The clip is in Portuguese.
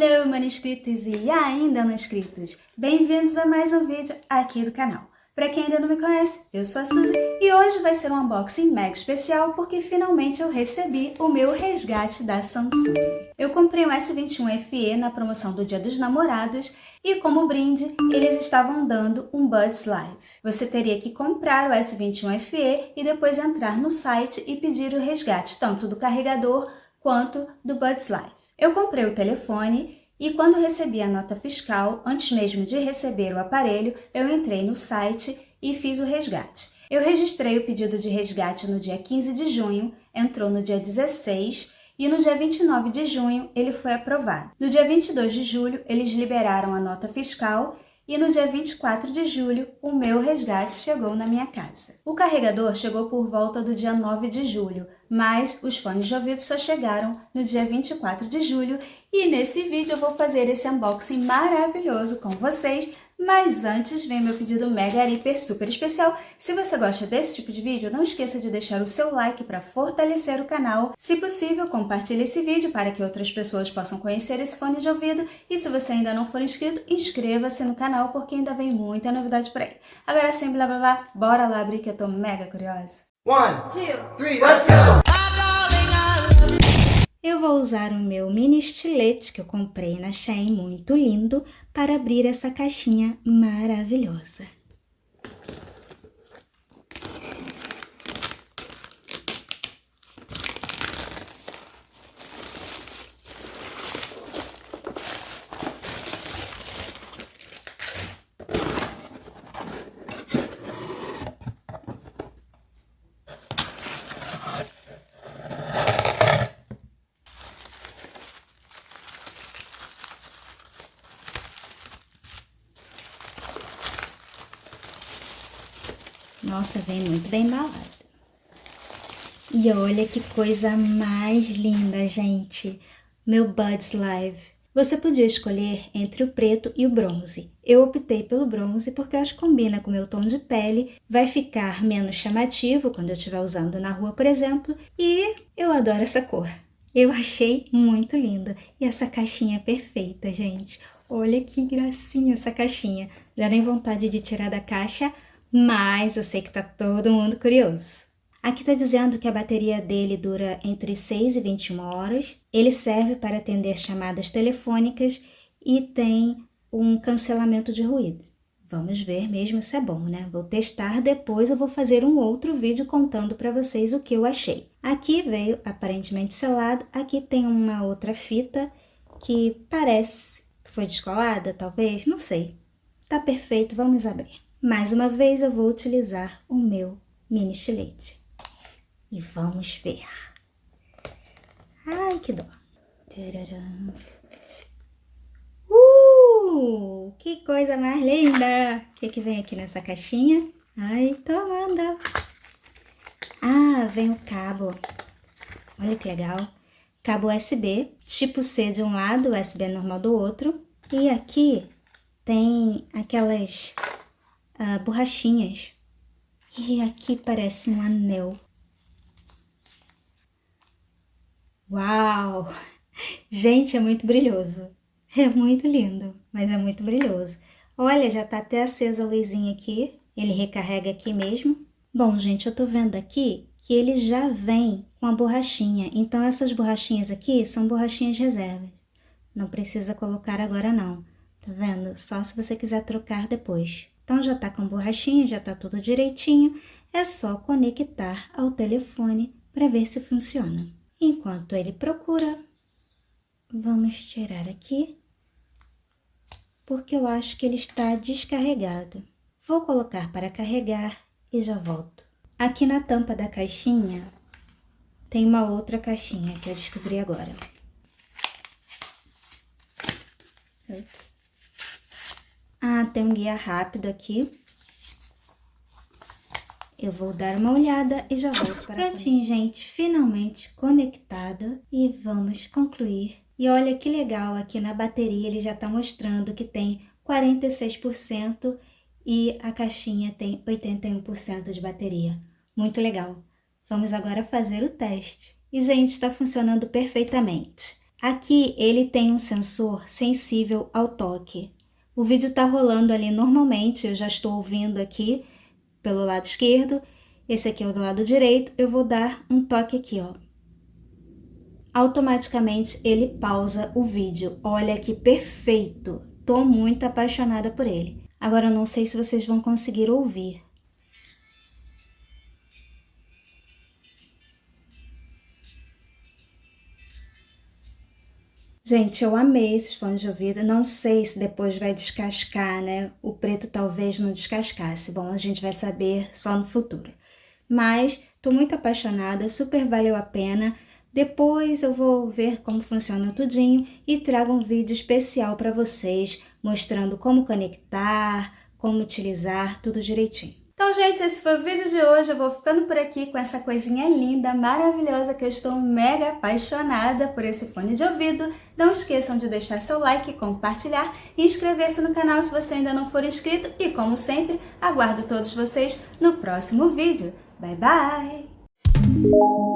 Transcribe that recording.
Alô, inscritos e ainda não inscritos! Bem-vindos a mais um vídeo aqui do canal. Para quem ainda não me conhece, eu sou a Suzy e hoje vai ser um unboxing mega especial porque finalmente eu recebi o meu resgate da Samsung. Eu comprei um S21 FE na promoção do Dia dos Namorados e como brinde, eles estavam dando um Buds Live. Você teria que comprar o S21 FE e depois entrar no site e pedir o resgate tanto do carregador quanto do Buds Live. Eu comprei o telefone e quando recebi a nota fiscal, antes mesmo de receber o aparelho, eu entrei no site e fiz o resgate. Eu registrei o pedido de resgate no dia 15 de junho, entrou no dia 16 e no dia 29 de junho ele foi aprovado. No dia 22 de julho eles liberaram a nota fiscal e no dia 24 de julho o meu resgate chegou na minha casa. O carregador chegou por volta do dia 9 de julho, mas os fones de ouvido só chegaram no dia 24 de julho e nesse vídeo eu vou fazer esse unboxing maravilhoso com vocês. Mas antes vem meu pedido mega hiper super especial. Se você gosta desse tipo de vídeo, não esqueça de deixar o seu like para fortalecer o canal. Se possível, compartilhe esse vídeo para que outras pessoas possam conhecer esse fone de ouvido. E se você ainda não for inscrito, inscreva-se no canal porque ainda vem muita novidade por aí. Agora sem blá blá blá, bora lá abrir que eu tô mega curiosa. 1, 2, 3, let's go! Eu vou usar o meu mini estilete que eu comprei na Shein, muito lindo, para abrir essa caixinha maravilhosa. Nossa, vem muito bem embalado. E olha que coisa mais linda, gente. Meu Buds Live. Você podia escolher entre o preto e o bronze. Eu optei pelo bronze porque eu acho que combina com o meu tom de pele, vai ficar menos chamativo quando eu estiver usando na rua, por exemplo, e eu adoro essa cor. Eu achei muito linda. E essa caixinha é perfeita, gente. Olha que gracinha essa caixinha. Dá nem vontade de tirar da caixa, mas eu sei que tá todo mundo curioso. Aqui tá dizendo que a bateria dele dura entre 6 e 21 horas. Ele serve para atender chamadas telefônicas e tem um cancelamento de ruído. Vamos ver mesmo se é bom, né? Vou testar, depois eu vou fazer um outro vídeo contando para vocês o que eu achei. Aqui veio aparentemente selado. Aqui tem uma outra fita que parece que foi descolada, talvez, não sei. Tá perfeito, vamos abrir. Mais uma vez eu vou utilizar o meu mini estilete. E vamos ver. Ai, que dó. Tcharam. Que coisa mais linda! O que vem aqui nessa caixinha? Ai, tô amando. Ah, vem o cabo. Olha que legal. Cabo USB, tipo C de um lado, USB normal do outro. E aqui tem aquelas borrachinhas. E aqui parece um anel. Uau! Gente, é muito brilhoso. É muito lindo, mas é muito brilhoso. Olha, já tá até acesa a luzinha aqui. Ele recarrega aqui mesmo. Bom, gente, eu tô vendo aqui que ele já vem com a borrachinha. Então, essas borrachinhas aqui são borrachinhas reservas. Não precisa colocar agora não. Tá vendo? Só se você quiser trocar depois. Então, já tá com borrachinha, já tá tudo direitinho. É só conectar ao telefone para ver se funciona. Enquanto ele procura, vamos tirar aqui, porque eu acho que ele está descarregado. Vou colocar para carregar e já volto. Aqui na tampa da caixinha, tem uma outra caixinha que eu descobri agora. Ups. Ah, tem um guia rápido aqui. Eu vou dar uma olhada e já volto para prontinho, gente, finalmente conectada e vamos concluir. E olha que legal, aqui na bateria ele já tá mostrando que tem 46% e a caixinha tem 81% de bateria. Muito legal. Vamos agora fazer o teste. E, gente, está funcionando perfeitamente. Aqui ele tem um sensor sensível ao toque. O vídeo está rolando ali normalmente, eu já estou ouvindo aqui pelo lado esquerdo, esse aqui é o do lado direito, eu vou dar um toque aqui, ó. Automaticamente ele pausa o vídeo. Olha que perfeito! Tô muito apaixonada por ele. Agora eu não sei se vocês vão conseguir ouvir. Gente, eu amei esses fones de ouvido. Não sei se depois vai descascar, né? O preto talvez não descascasse. Bom, a gente vai saber só no futuro. Mas tô muito apaixonada, super valeu a pena. Depois eu vou ver como funciona tudinho e trago um vídeo especial para vocês, mostrando como conectar, como utilizar, tudo direitinho. Então, gente, esse foi o vídeo de hoje. Eu vou ficando por aqui com essa coisinha linda, maravilhosa, que eu estou mega apaixonada por esse fone de ouvido. Não esqueçam de deixar seu like, compartilhar e inscrever-se no canal se você ainda não for inscrito. E, como sempre, aguardo todos vocês no próximo vídeo. Bye, bye!